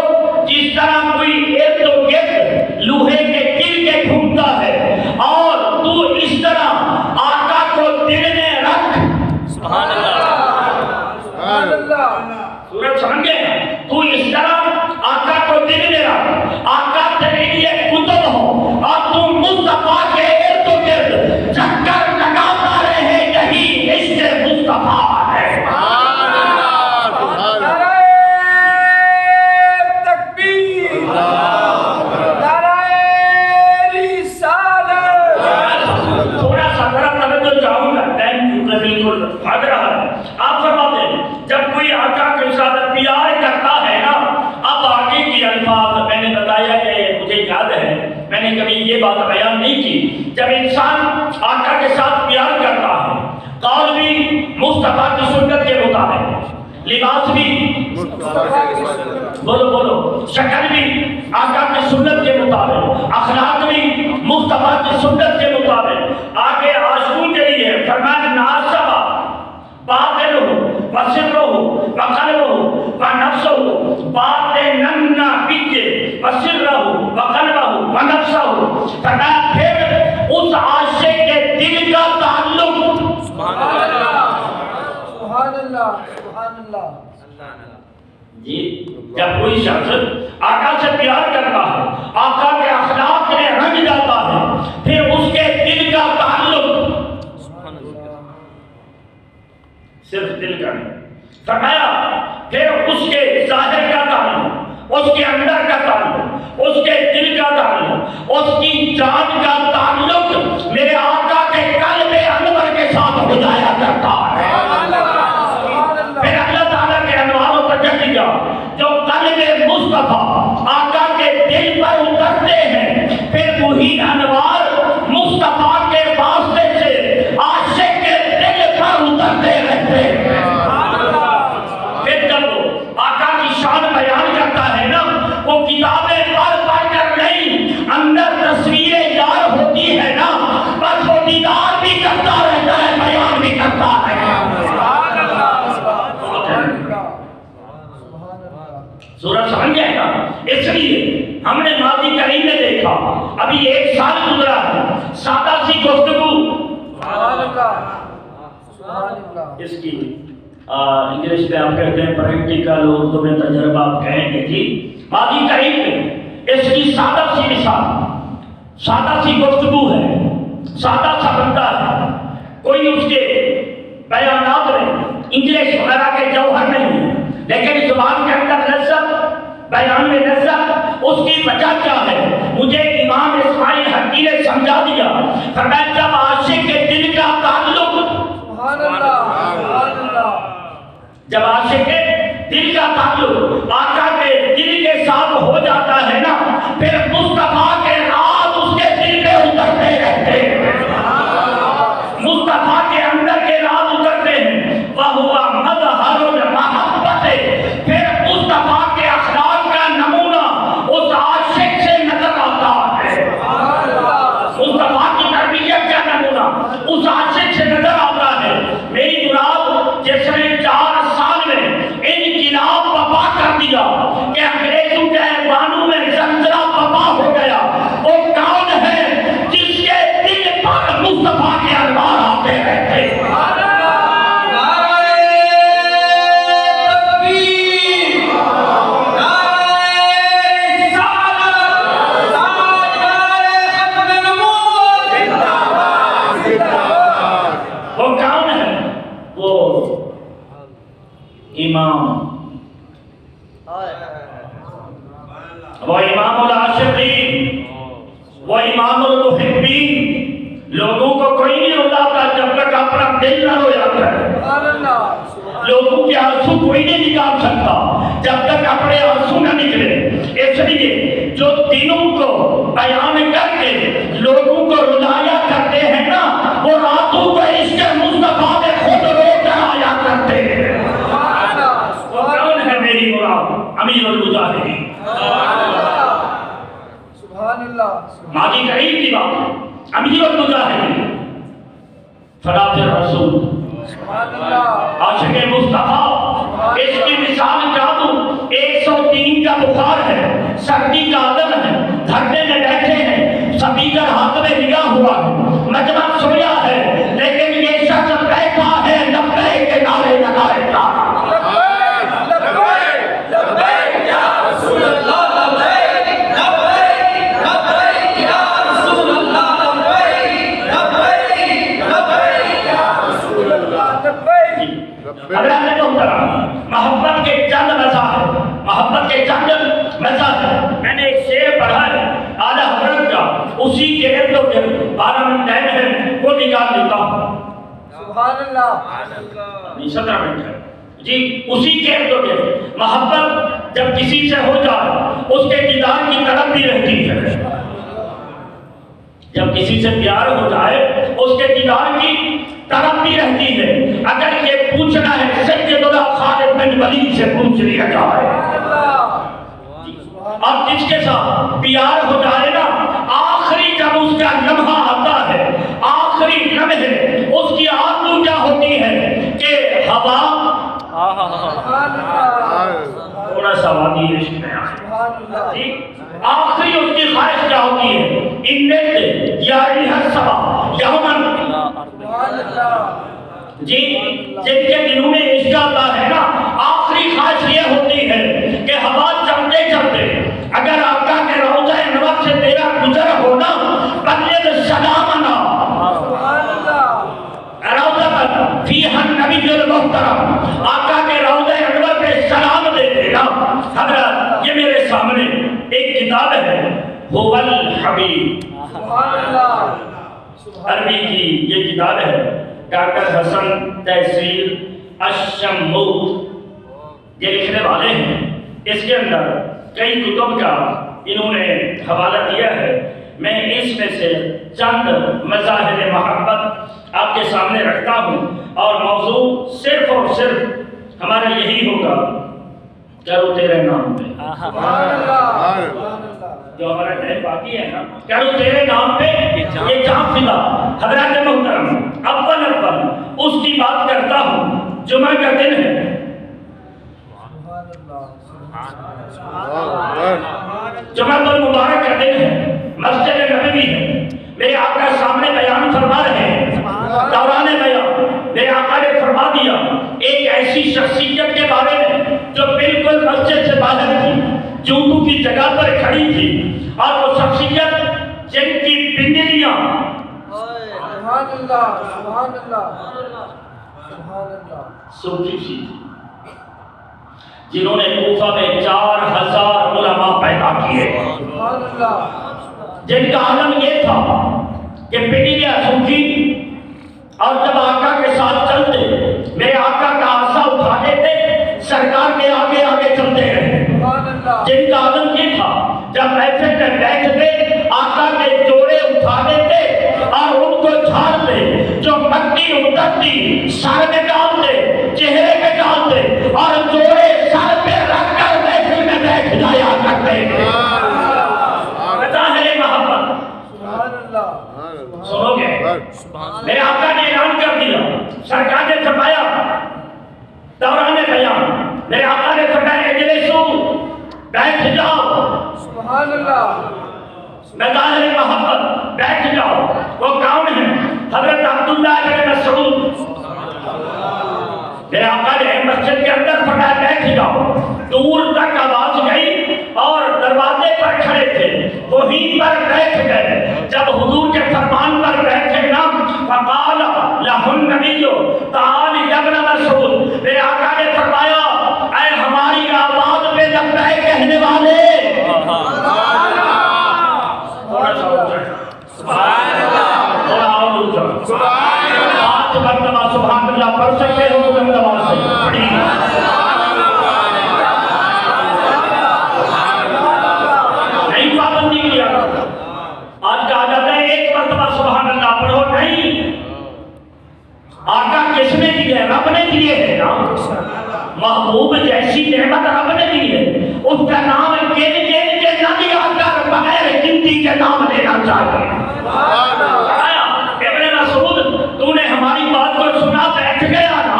جس طرح کوئی ارد گرد لوہے کے گل کے گھومتا ہے اور تو اس طرح آقا کو دل میں رکھ، سبحان اللہ، سبحان اللہ، سورج سمجھ گئے، تو اس طرح آقا کو دل میں رکھ، آقا تیرے لیے کتب ہو اور تم مصطفیٰ کے ارد گرد چکر لگاتا رہے، یہی عشق مصطفیٰ ہے۔ نعرہ تکبیر، نعرہ رسالت۔ تھوڑا سا ذرا توجہ چاہوں گا، بالکل بھاگ رہا ہے۔ آپ فرماتے ہیں جب کوئی آقا کے ساتھ پیار کرتا ہے نا، اب آگے کی الفاظ میں نے بتایا کہ مجھے یاد ہے، میں نے کبھی یہ بات بیان نہیں کی، جب انسان آقا کے ساتھ پیار کرتا ہے، قول بھی مصطفیٰ کی سنت کے مطابق، لباس بھی بولو شکل بھی آقا کی سنت کے مطابق، اخلاق بھی مصطفیٰ کی سنت کے مطابق، آگے عاشقوں کے لیے فرمایا ناسبہ باطل ہو وسر ہو وقلب ہو ونفس ہو، باطنن نہ بچے وسر ہو وقلب ہو ونفس ہو، فرمایا پھر اس عاشق کے دل کا تعلق، سبحان اللہ، سبحان اللہ، سبحان اللہ، جی جب کوئی شخص آقا سے پیار کرتا ہے، آقا کے اخلاق میں رنگ جاتا ہے، پھر اس کے دل کا تعلق صرف دل کا نہیں، فرمایا پھر اس کے ظاہر کا تعلق، اس کے اندر کا تعلق، اس کے دل کا تعلق، اس کی جان کا تعلق میرے آقا کے قلب انور کے ساتھ ہو جایا کرتا ہے۔ پھر اللہ تعالیٰ کے انوار و تجلیہ جو قلب مصطفیٰ آقا کے دل پر اترتے ہیں، پھر وہی انوار مصطفیٰ کے واسطے سے عاشق کے دل پر اترتے رہتے ہیں۔ پھر جب آقا کی شان بیان کرتا ہے نا، وہ کتابیں پڑھ کر نہیں، اندر تصویریں یار ہوتی ہے نا، بس وہ دیدار بھی کرتا رہتا ہے، بیان بھی کرتا ہم نے ماضی کریم میں دیکھا، ابھی 1 سال گزرا ہے، سادہ سی گفتگو سبحان اللہ سبحان اللہ اس کی انگلش میں آپ کہتے ہیں پریکٹیکل، اردو میں تجربہ آپ کہیں گے جی، ماضی کریم میں اس کی سادہ سی مثال، سادہ سی گفتگو ہے، سادہ سا بندہ ہے، کوئی اس کے بیانات میں انگلش وغیرہ کے جوہر نہیں ہے، لیکن زبان کے اندر لذت، بیان میں لذت، اس کی وجہ کیا ہے؟ مجھے امام اسماعیل حقی نے سمجھا دیا، فرمایا جب عاشق کے دل کا تعلق، سبحان اللہ سبحان اللہ، جب عاشق کے دل کا تعلق آقا کے دل کے ساتھ ہو جاتا ہے نا، پھر مصطفیٰ کے راز اس کے دل میں اترتے رہتے ہیں، مصطفیٰ کے اندر کے راز اترتے ہیں، وَهُوَ مَظْهَرُ الْمَحَبَّةِ، پھر مصطفیٰ کے اخلاق کا نمونہ اس عاشق سے نظر آتا ہے، مصطفیٰ کی تربیت کا نمونہ اس عاشق سے نظر آتا ہے۔ میری مراد جس نے 4 سال میں انقلاب برپا کر دیا کہ انگریزوں کے ایوانوں میں زلزلہ برپا ہو گیا، وہ کون ہے جس کے دل پر مصطفیٰ کے انوار آتے رہتے ہیں؟ وہ امام العاشقین، وہ امام المحبین، لوگوں کو کوئی نہیں رلاتا جب تک اپنا دل نہ رویا ہے، لوگوں کے آنسو کوئی نہیں نکال سکتا جب تک اپنے آنسو نہ نکلے، اس لیے جو دلوں کو بیان کر کے لوگوں کو رلایا کرتے ہیں نا، وہ راتوں کو عشق مصطفیٰ میں خود رو کر آیا کرتے ہیں۔ وہ کون ہے میری مراد؟ امیر المجاہدین، سبحان اللہ، ماضی قریب کی بات ہے، امیر المجاہدین، فدات الرسول، سبحان اللہ، عاشق مصطفیٰ، اس کی مثال کیا دوں؟ 103 کا بخار ہے، سردی کا عالم ہے، دھرنے میں بیٹھے ہیں، سپیکر ہاتھ میں لیا ہوا ہے، مجمع سویا ہے، لیکن یہ شخص بیٹھا ہے لبیک کے نعرے لگائے گا، محبت کے چند مزاح، محبت کے چند مزاح۔ میں نے ایک شعر پڑھا ہے اعلیٰ حضرت کا، اسی کے ارد و گرد 12 منٹ ہے، وہ نکال دیتا ہوں، سبحان اللہ، 17 منٹ ہے جی، اسی کے ارد و گرد محبت جب کسی سے ہو جائے اس کے دیدار کی طلب بھی رہتی ہے، جب کسی سے پیار ہو جائے اس کے دیدار کی طلب بھی رہتی ہے۔ اگر یہ پوچھنا ہے سیدنا خالد بن ولید سے پوچھ لیا جائے، اور جس کے ساتھ پیار ہو جائے نا، آخری جب اس کا لمحہ آتا ہے، آخری لمحے اس کی آرزو کیا ہوتی ہے کہ ہوا تھوڑا سا وادی عشق میں آئے، آخری اس کی خواہش کیا ہوتی ہے؟ انت یا ریحت سبا یومن، جی جن کے دلوں میں عشق آتا ہے نا، آخری خواہش یہ ہوتی ہے کہ ہوا چلتے چلتے اگر آقا کے روضہ انور سے تیرا گزر ہونا، بلغ سلامنا روضہ فیہا النبی المحترم، آقا کے روضہ انور پہ سلام دے دینا۔ حضرت یہ میرے سامنے ایک کتاب ہے، هو الحبیب، عربی کی یہ کتاب ہے، ڈاکٹر حسن تحصیل الشموت یہ لکھنے والے ہیں، اس کے اندر کئی کتب کا انہوں نے حوالہ دیا ہے۔ میں اس میں سے چند مظاہر محبت آپ کے سامنے رکھتا ہوں، اور موضوع صرف اور صرف ہمارا یہی ہوگا، کرو تیرے نام پہ، جو ہمارا ٹائم باقی ہے نا، کرو تیرے نام پہ یہ جان فدا۔ حضرات محترم، اول اس کی بات کرتا ہوں، جمعہ کا دن ہے، جمعۃ المبارک کا دن ہے، مسجد نبوی ہے، میرے آقا سامنے بیان فرما رہے ہیں، دوران بیان میرے آقا نے فرما دیا ایک ایسی شخصیت کے بارے میں جو بالکل مسجد سے باہر تھی، جوتوں کی جگہ پر کھڑی تھی، اور وہ شخصیت جن کی بندلیاں سبحان اللہ سبحان اللہ سبحان اللہ سوکھی سی تھی، جنہوں نے کوفہ میں 4000 علماء پیدا کیے، سبحان اللہ جن کا عالم یہ تھا کہ بندلیاں سوکھی، اور جب آقا کے ساتھ چلتے میرے آقا کا عصا اٹھا لیتے، سرکار کے آگے آگے چلتے رہے، سبحان اللہ جن کا عالم یہ تھا جب محفل میں بیٹھتے آقا کے جوڑے اٹھا دیتے اور ان کو جھاڑتے، جو مٹی اترتی سر میں ڈالتے، چہرے میں ڈالتے، اور جوڑے سر پہ رکھ کر محفل میں بیٹھ جایا کرتے۔ بظاہر محبت سبحان اللہ سنو گے، میرے آقا نے اعلان کر دیا، سرکار نے فرمایا دوران بیان میرے آقا نے فرمایا اجلسو، بیٹھ جاؤ، سبحان اللہ مظاہر محبت بیٹھ جاؤ۔ وہ کون ہے؟ حضرت عبداللہ بن مسعود۔ میرے آقا نے مسجد کے اندر فرمایا بیٹھ جاؤ، دور تک آواز گئی اور دروازے پر کھڑے تھے وہیں پر بیٹھ گئے۔ جب حضور کے فرمان پر بیٹھے نا، فقال لہ النبی تعال یا ابن مسعود، میرے آقا نے فرمایا اے ہماری آواز پہ لبیک کہنے والے، سبحان اللہ پڑھ سکتے ہو تو نماز سے نہیں پابندی کیا۔ آج کہا جاتا ہے ایک مرتبہ سبحان اللہ پڑھو، نہیں، آقا کس نے دی ہے؟ رب نے دیے ہے نا، محبوب جیسی نعمت رب نے دی ہے، اس کا نام گن گن کے نہ لیا کر بغیر گنتی کے نام لینا چاہیے۔ ابن مسعود تو نے ہماری بات کو سنا، بیٹھ گیا نا،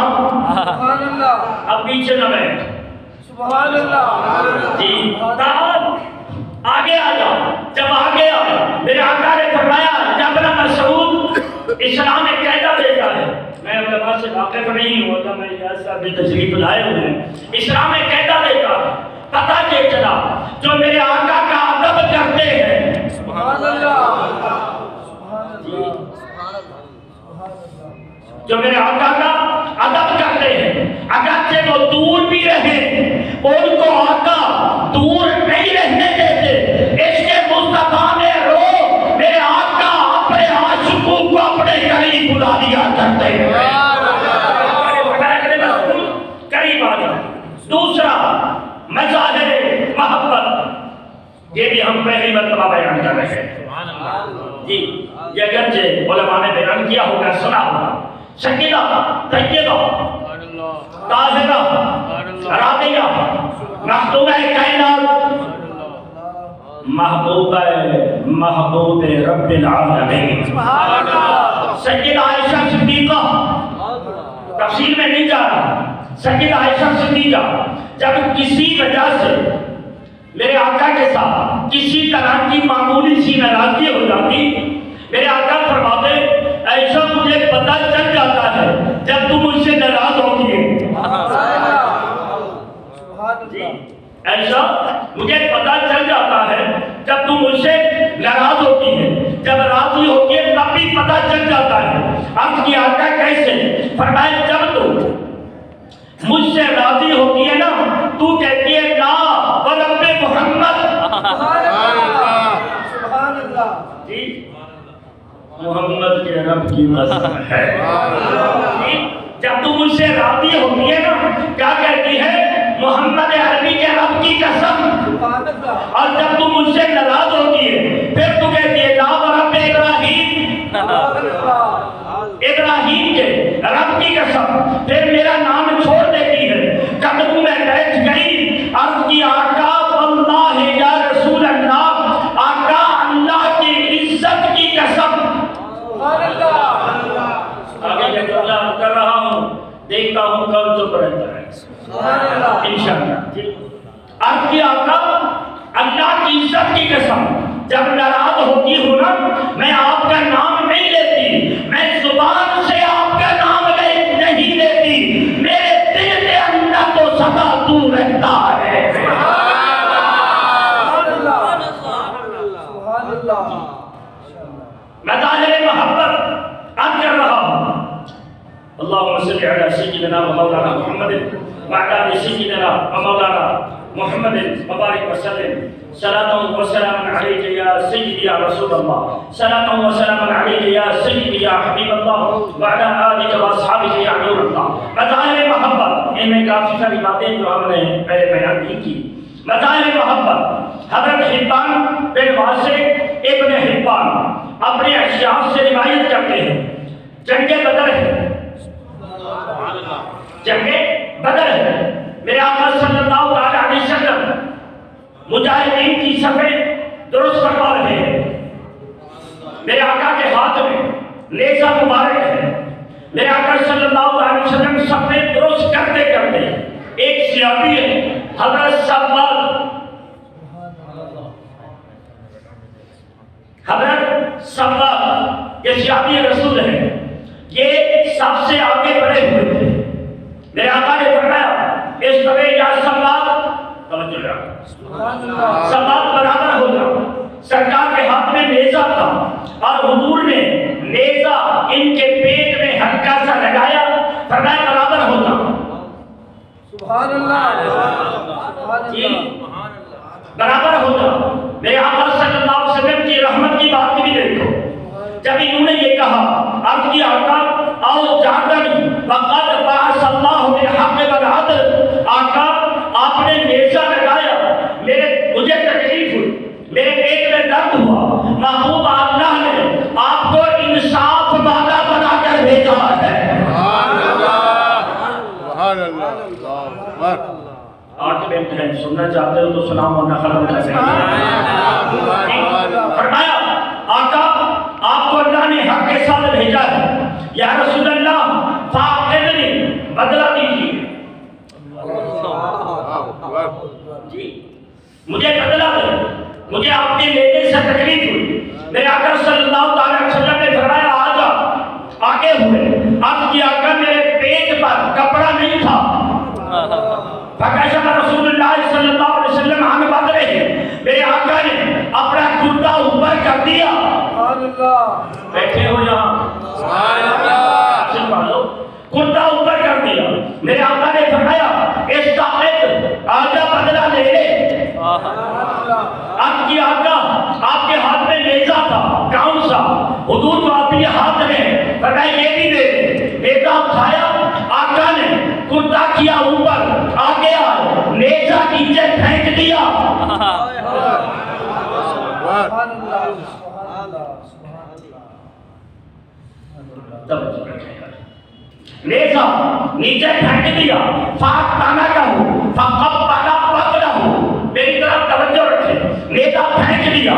سبحان اللہ اب پیچھے نہ بیٹھ، سبحان اللہ جی تعال آگے آ جاؤ۔ جب آگے آیا میرے آقا نے فرمایا ابن مسعود اسلام ایک قاعدہ دیتا ہے، میں علماء سے واقف نہیں ہوں، میں یاد صاحب بھی تشریف لائے ہوئے ہیں، اسلام ایک قاعدہ دیتا ہے، پتہ یہ چلا جو میرے آقا کا ادب کرتے ہیں، سبحان اللہ سبحان اللہ جو میرے آقا کا ادب کرتے ہیں، اگرچہ وہ دور بھی رہیں ان کو آقا دور نہیں رہنے دیتے۔ عشق مصطفیٰ میں رو میرے آقا اپنے عاشقوں کو اپنے قریب بلا دیا کرتے ہیں، قریب آ جاؤ۔ دوسرا مظاہر محبت، یہ بھی ہم پہلی مرتبہ بیان کر رہے ہیں جی، یہ اگرچہ علماء نے بیان کیا ہوگا، سنا ہوگا، سکینہ، طیبہ، طاہرہ، راضیہ، مخدومہ کائنات، محبوب رب العالمین، سیدہ عائشہ صدیقہ، تفصیل میں نہیں جا رہا، سیدہ عائشہ صدیقہ جب کسی وجہ سے میرے آقا کے ساتھ کسی طرح کی معمولی سی ناراضگی ہو جاتی، میرے آقا فرماتے ایسا مجھے پتہ چل جاتا ہے جب تم مجھ سے ناراض ہوتی ہے، ایسا مجھے پتہ چل جاتا ہے جب تم مجھ سے ناراض ہوتی ہے، جب راضی ہوتی ہے تب بھی پتہ چل جاتا ہے۔ عرض کیا آقا کیسے؟ فرمایا جب تم مجھ سے راضی ہوتی ہے نا تو کہتی ہے لا ورب محمد، سبحان اللہ جی محمد کے رب کی قسم ہے، جب تم مجھ سے راضی ہوتی ہے نا کیا کہتی ہے؟ محمد عربی کے رب کی قسم، سبحان اللہ اور جب تم مجھ سے ناراض ہوتی ہے پھر تو کہتی ہے لا ورب ابراہیم، ابراہیم کے رب کی قسم، پھر میرا نام چھوڑ دیتی ہے، قدموں میں بیٹھ گئی، عرض کی آقا واللہ یا رسول اللہ، آقا اللہ کی عزت کی قسم، سبحان اللہ آگے جب اللہ کر رہا ہوں دیکھتا ہوں کل چپ رہتا ہے سبحان اللہ انشاءاللہ۔ عرض کی آقا اللہ کی عزت جب ناراض ہوتی ہوں نا میں آپ کا نام نہیں لیتی، میں زبان سے آپ کا نام نہیں لیتی، میرے دل کے اندر تو سدا تو رہتا ہے۔ مظاہر محبت عرض کر رہا ہوں۔ اللہم صلی علی سیدنا و مولانا محمد وعلی آل سیدنا و مولانا محمد مبارک وسلم صلاة و سلام علیک یا سیدی یا رسول اللہ، صلاة و سلام علیک یا سیدی یا حبیب اللہ وعلی آلک و اصحابہ یا نور اللہ۔ مظاہر محبت، ان میں کافی ساری باتیں جو ہم نے پہلے بیان کی۔ مظاہر محبت، حضرت حبان بن واسع ابن حبان اپنے اشعار سے روایت کرتے ہیں، جنگ بدر ہے، جنگ بدر ہے، میرے آقا صلی اللہ علیہ وسلم مجاہدین کی صفیں درست کروا رہے ہیں، میرے آقا کے ہاتھ میں نیزہ مبارک ہے، میرے آقا صلی اللہ علیہ وسلم صفیں درست کرتے کرتے ایک صحابی ہے حضرت سباد، یہ صحابی رسول ہے، یہ سب سے آگے بڑھے ہوئے تھے۔ میرے آقا نے فرمایا اس طرح یا سباد، توجہ رہا، سباد برابر ہو جاؤ۔ سرکار کے ہاتھ میں نیزہ تھا اور حضور نے نیزہ ان کے پیٹ میں ہلکا سا لگایا، فرمایا برابر ہو جاؤ۔ سبحان اللہ، جی برابر ہو جاؤ۔ میرے آقا صلی اللہ علیہ وسلم کی رحمت کی بات بھی دیکھو، جب انہوں نے یہ کہا اب کی آقا او جاگن وقد بعث اللہ بالحق والعدل، آقا آپ نے نیزہ لگایا، مجھے تکلیف ہوئی، میرے پیٹ میں درد ہوا، محبوب اللہ نے آپ کو انصاف والا بنا کر بھیجا ہے۔ سبحان اللہ، سبحان اللہ، اللہ اکبر۔ 8 منٹ ہیں، سننا چاہتے ہو تو سلام ورنہ ختم کر دیں۔ فرمایا آقا آپ کو اللہ نے حق کے ساتھ بھیجا ہے، یا رسول اللہ فاقدنی، بدلہ دیجیے جی، مجھے بدلہ دے، مجھے آپ کے لینے سے تکلیف ہوئی۔ میرے آقا صلی اللہ علیہ وسلم نے فرمایا آجا، آگے ہوئے، اب کی آقا میرے پیٹ پر کپڑا نہیں تھا، فکشف رسول اللہ صلی اللہ علیہ وسلم عن بدرہ، میرے آقا نے اپنا کرتا اوپر کر دیا۔ سبحان اللہ، بیٹھے ہو یہاں، سبحان اللہ، سبحان اللہ، کرتا اوپر کر دیا۔ میرے آقا نے فرمایا استعد، آجا بدلہ لے لے۔ اب کی آقا آپ کے ہاتھ میں نیزہ تھا، کون سا؟ حضور کو آپ کے ہاتھ میں فرمایا یہ بھی دے دے، نیزہ اٹھایا، آقا نے کرتا کیا اوپر، آگے آئے، نیزہ نیچے پھینک دیا۔ سبحان اللہ، سبحان اللہ، سبحان اللہ۔ نیزہ نیچے پھینک دیا، فاق تانا کہوں، فقب پانا پک رہوں، میری طرف توجہ رکھے، نیزہ پھینک دیا،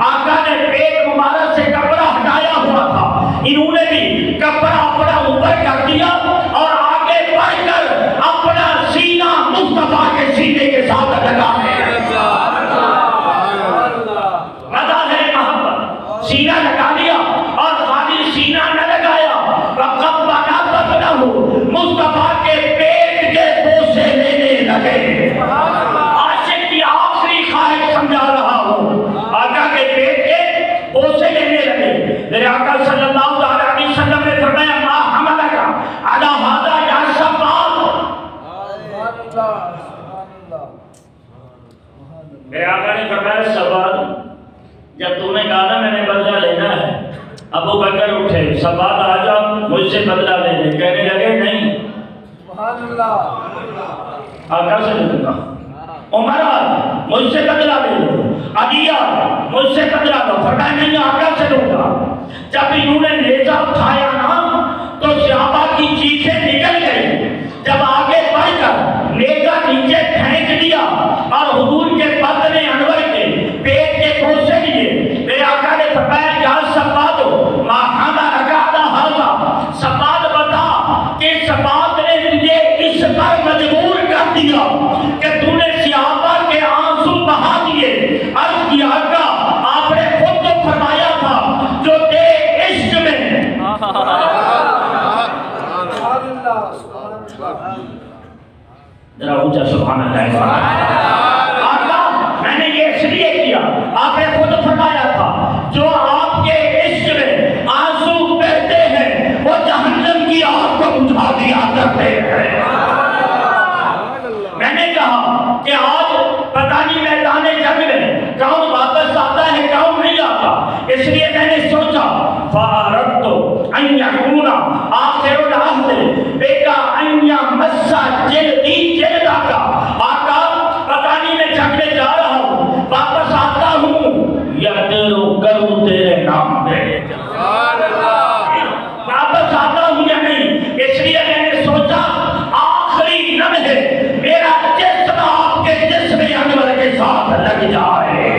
آقا نے پیٹ مبارک سے کپڑا ہٹایا ہوا تھا، انہوں نے بھی کپڑا اپنا اوپر کر دیا اور آگے بڑھ کر اپنا سینہ مصطفیٰ کے سینے کے ساتھ لگا ہے۔ مظاہر محبت، سینہ لگا لیا اور خالی سینہ نہ لگایا، وقت بنا بطنہ مصطفیٰ کے پیٹ کے بوسے لینے لگے۔ عاشق کی آخری خواہش سمجھا رہا ہوں، آقا کے پیٹ کے بوسے لینے لگے۔ میرے آقا صلی اللہ علیہ وسلم نے فرمایا ما حملک علی ھذا یا شباب۔ سبحان اللہ، سبحان اللہ، میرے آقا نے فرمایا سوال، جب تم نے کہا نا میں نے بدلہ لینا ہے، ابو بکر اٹھے، سباد آجا مجھ سے بدلہ لے لے، کہنے لگے نہیں، سبحان اللہ، آقا سے نہیں کہا، عمر مجھ سے بدلہ لے لو، علی مجھ سے بدلہ لو، فرمایا نہیں آقا سے لوں گا۔ جب انہوں نے نیزہ اٹھایا نا تو صحابہ کی چیخیں نکل گئی، جب آگے بڑھ کر نیزہ نیچے پھینک دیا اور حضور کے بدن انور کے پیٹ کے کوسے لیے، میرے آقا نے فرمایا یا سباد ما حملک علی ھذا، سباد بتا کہ سباد نے تجھے اس پر مجبور کر دیا کہ تو نے صحابہ کے آنسو بہا دیے۔ عرض کیا آقا آپ نے ذرا اونچا سبحان اللہ۔ آقا میں نے یہ اس لیے کیا، آپ نے خود فرمایا تھا جو آپ کے عشق میں آنسو بہتے ہیں وہ جہنم کی آگ کو بجھا دیا کرتے ہیں۔ میں نے کہا کہ آج پتہ نہیں میدان جنگ میں کون واپس آتا ہے کون نہیں آتا، اس لیے میں نے سوچا فَأَرَدْتُ أَن يَكُونَ آخِرُ الْعَهْدِ بِكَ أَن يَمَسَّ جِلْدِي جِلْدَكَ۔ آقا پتہ نہیں میں جنگ میں جا رہا ہوں، واپس آتا ہوں یا کروں تیرے نام پہ، واپس آتا ہوں یا نہیں، اس لیے میں نے سوچا آخری لمحے میرا جسم آپ کے جسم انور کے ساتھ لگ جائے۔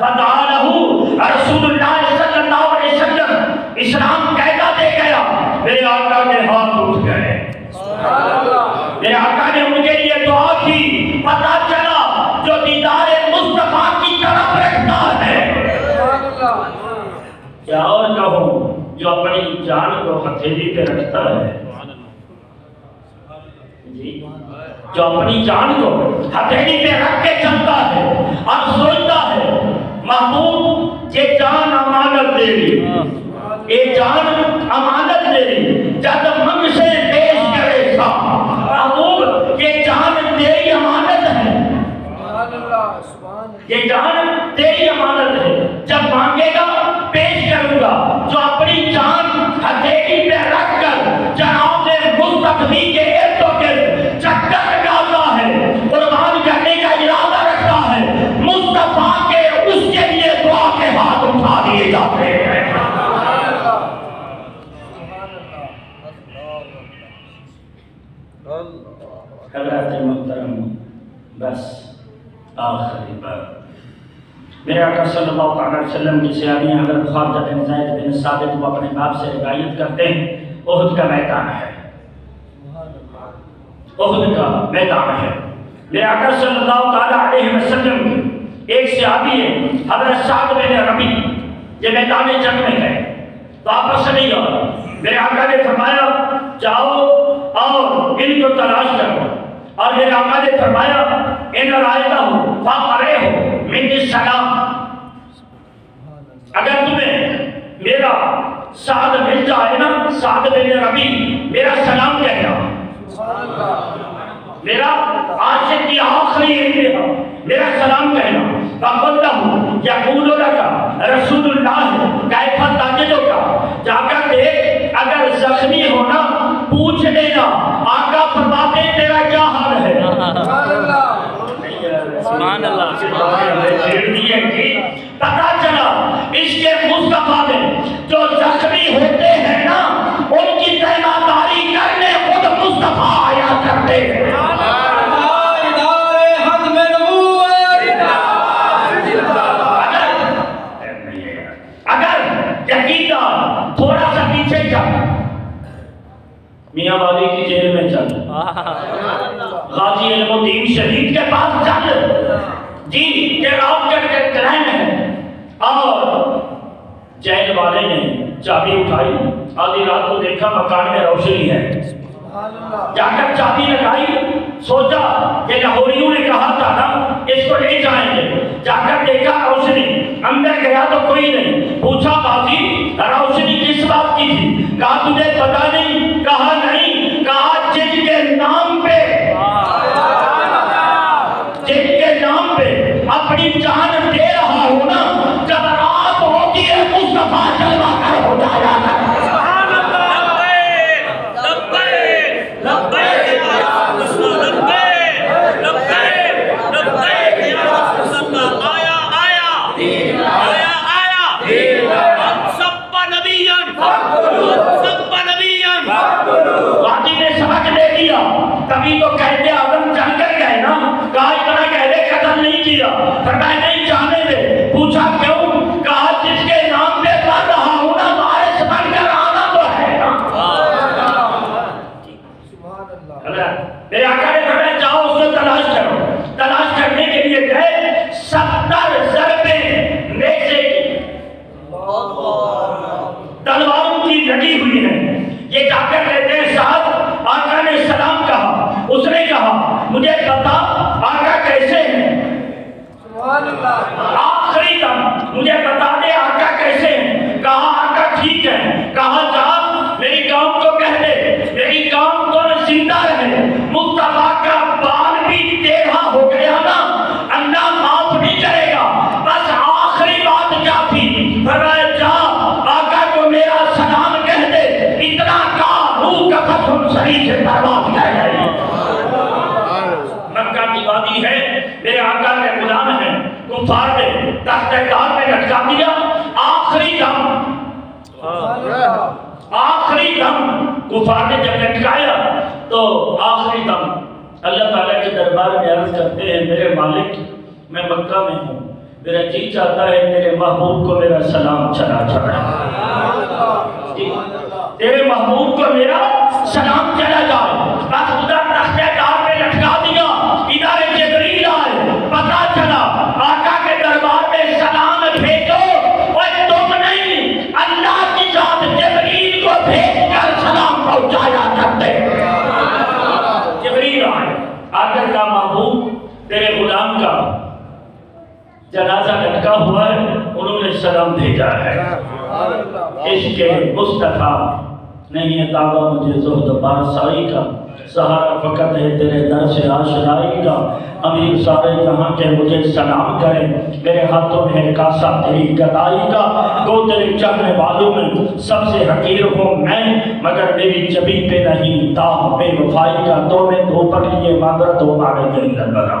فَدَعَا لَهُ رسول اللہ صلی اللہ علیہ وسلم، اسلام کہتا دے گیا، میرے آقا کے ہاتھ اٹھ گئے، میرے آقا نے ان کے لیے دعا کی، پتہ چلا جو دیدار مصطفیٰ کی طرف رکھتا ہے، کیا اور کہوں، جو اپنی جان کو ہتھیلی پہ رکھتا ہے، جو اپنی جان کو ہتھیلی پہ رکھ کے چلتا ہے اور سوچتا ہے محبوب یہ جان امانت دے رہی، یہ جان امانت دے رہی، جب من سے پیش کرے سا محبوب یہ جان تیری امانت ہے، یہ جان تیری امانت ہے، جب مانگے گا پیش کروں گا۔ جو اپنی جان ہتھیلی پہ رکھ کر جناب مصطفی کے ارد گرد چکر لگاتا ہے، قربان کرنے کا ارادہ رکھتا ہے، مصطفیٰ کے اس کے لیے دعا کے ہاتھ اٹھا دیے جاتے ہیں۔ حضرات محترم، بس آخری بات، میرے آقا صلی اللہ علیہ وسلم کی سیانی حضرت خارجہ بن زید بن ثابت وہ اپنے باپ سے روایت کرتے ہیں، احد کا میدان ہے، احد کا میدان ہے، میرے آقا صلی اللہ علیہ وسلم ایک صحابی ہے حضرت سعد بن ربیع، یہ میدان جنگ میں ہے، واپس نہیں آیا، میرے آقا نے فرمایا جاؤ اور ان کو تلاش کرو، اور میرے آقا نے فرمایا ان رائدہ ہو فاقرے ہو من السلام، اگر تمہیں میرا سعد مل جائے نا، سعد بن ربیع، میرا سلام کہنا، میرا عاشق کی آخری انتہا، میرا سلام کہنا، فقل لہو یقول لکا رسول اللہ کیف تجدک، جا کر دیکھ اگر زخمی ہونا پوچھ لینا، آقا فرماتے تیرا کیا حال ہے، سبحان اللہ، پتا چلا اس کے مصطفیٰ میں جو زخمی ہوتے ہیں نا ان کی تیمارداری کرنے خود مصطفیٰ آیا کرتے ہیں۔ اگر یقیدار تھوڑا سا پیچھے چل، میاں والی کی جیل میں چل، غازی علم الدین شہید کے پاس چل، جی گراؤ کر کے کرائم ہے، اور جیل والے نے چابی اٹھائی، آدھی رات کو دیکھا مکان میں روشنی ہے، جا کر چابی لگائی، سوچا کہ لاہوریوں نے کہا تھا نا اس کو لے جائیں گے، جا کر دیکھا روشنی، اندر گیا تو کوئی نہیں، پوچھا بازی روشنی کس بات کی تھی، کہا تجھے پتا نہیں، کہا نہیں، کہا جن کے نام پہ اپنی جان دے رہا ہوں نا، جب رات ہوتی ہے مصطفیٰ جلوہ کر ہو جایا کرتا ہے۔ کبھی تو قائد اعظم جنگ کر گئے نا، کہا اتنا قہرے قتل نہیں کیا، فرمایا نہیں جانے دے، پوچھا کیوں، کہا جس کے نام پہ پڑھ رہا ہوں نا وارث بن کر آنا تو ہے نا۔ میرے آقا نے فرمایا جاؤ اس کو تلاش کرو، تلاش کرنے کے لیے گئے، 70 ضربیں نیزے کی تلواروں کی لگی ہوئی ہیں، یہ جا کر کہتے ہیں صاحب آقا نے سلام کہا، سبحان اللہ آخری دم مجھے بتا دے آقا کیسے ہیں؟ کہا آقا ٹھیک ہے، کہا جا میری قوم کو کہہ دے میری قوم کو زندہ رہے، مصطفیٰ کا بال بھی ٹیڑھا ہو گیا نا اللہ معاف نہیں کرے گا، بس آخری بات کیا تھی؟ فرمایا جا آقا کو میرا سلام کہہ دے، اتنا کا روح کا فتح صحیح سے برباد کر جائے۔ مکہ کی وادی ہے، میرے آقا کے غلام ہیں، کفار نے تحت دار میں لٹکا دیا، آخری دم کفار نے جب لٹکایا تو آخری دم اللہ تعالیٰ کے دربار میں عرض کرتے ہیں میرے مالک میں مکہ میں ہوں، میرا جی چاہتا ہے تیرے محبوب کو میرا سلام چلا جائے، تیرے محبوب کو میرا سلام چلا جائے، بس ادھر تحت دار میں لٹکا دیا، ادھر جبریل آئے، پتا چلا آقا کے دربار میں سلام بھیجو، اور تم نہیں اللہ کی ذات جبریل کو بھیج کر سلام پہنچایا کرتے۔ جبریل آئے، آقا کا محبوب تیرے غلام کا جنازہ لٹکا ہوا ہے، انہوں نے سلام بھیجا ہے، عشق مصطفیٰ نہیں ہے دعویٰ مجھے زہد بارسائی کا، سہارا فقط ہے تیرے در سے آشنائی کا، امیر سارے جہاں کے مجھے سلام کریں، میرے ہاتھوں میں ہے کاسا تیری گدائی کا، گو تیرے چاہنے والوں میں سب سے حقیر ہوں میں، مگر میری جبی پہ نہیں داغ بے وفائی کا، تو میں اوپر لیے معذرت ہو مارے دل لگ بنا۔